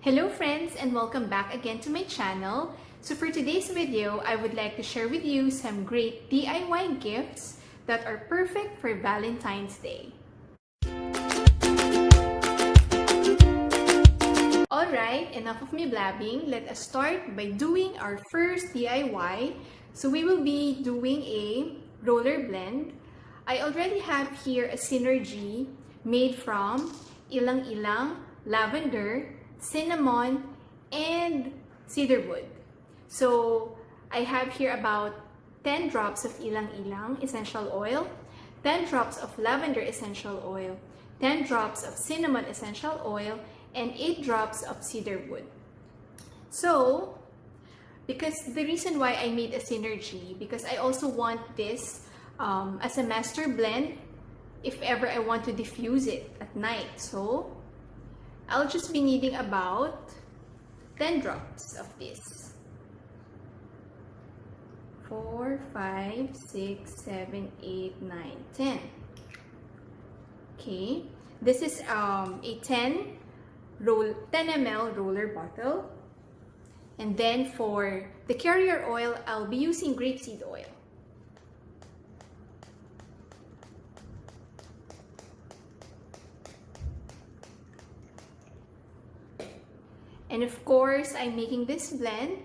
Hello friends and welcome back again to my channel. So for today's video, I would like to share with you some great DIY gifts that are perfect for Valentine's Day. Alright, enough of me blabbing. Let us start by doing our first DIY. So we will be doing a roller blend. I already have here a synergy made from ilang-ilang, lavender, cinnamon, and cedarwood. So I have here about 10 drops of ilang-ilang essential oil, 10 drops of lavender essential oil, 10 drops of cinnamon essential oil, and 8 drops of cedarwood. So, because the reason why I made a synergy, because I also want this as a master blend if ever I want to diffuse it at night. So I'll just be needing about 10 drops of this. 4, 5, 6, 7, 8, 9, 10. Okay, this is a 10 ml roller bottle. And then for the carrier oil, I'll be using grapeseed oil. And of course, I'm making this blend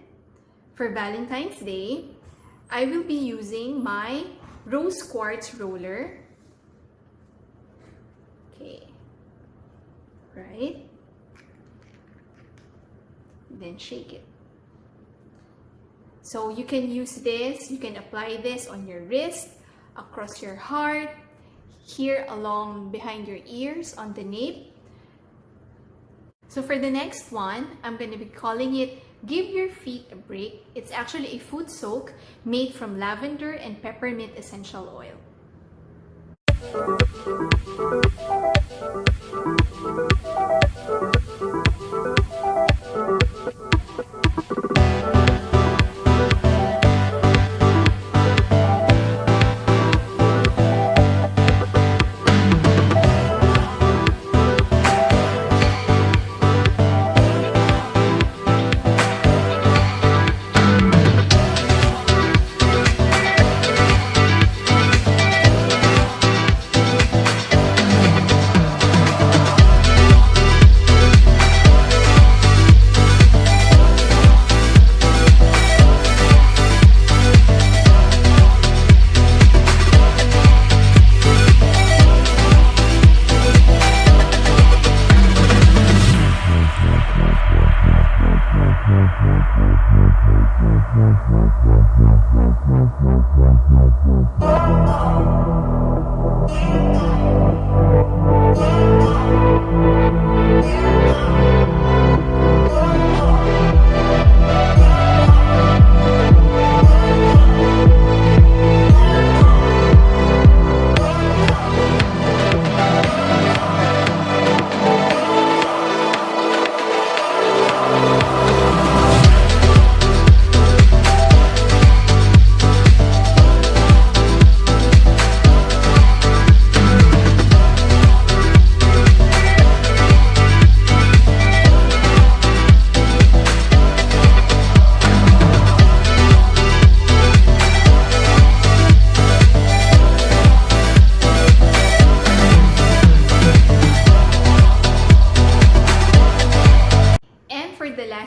for Valentine's Day. I will be using my rose quartz roller. Okay, right? Then shake it. So you can use this, you can apply this on your wrist, across your heart, here along behind your ears, on the nape. So for the next one, I'm going to be calling it Give Your Feet a Break. It's actually a foot soak made from lavender and peppermint essential oil.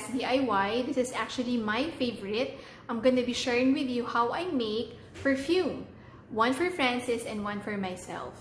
DIY. This is actually my favorite. I'm gonna be sharing with you how I make perfume. One for Francis and one for myself.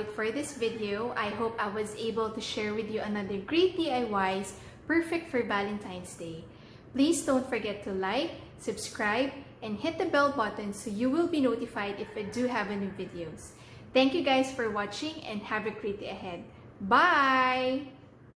it for this video. I hope I was able to share with you another great DIYs perfect for Valentine's Day. Please don't forget to like, subscribe, and hit the bell button so you will be notified if I do have a new videos. Thank you guys for watching and have a great day ahead. Bye!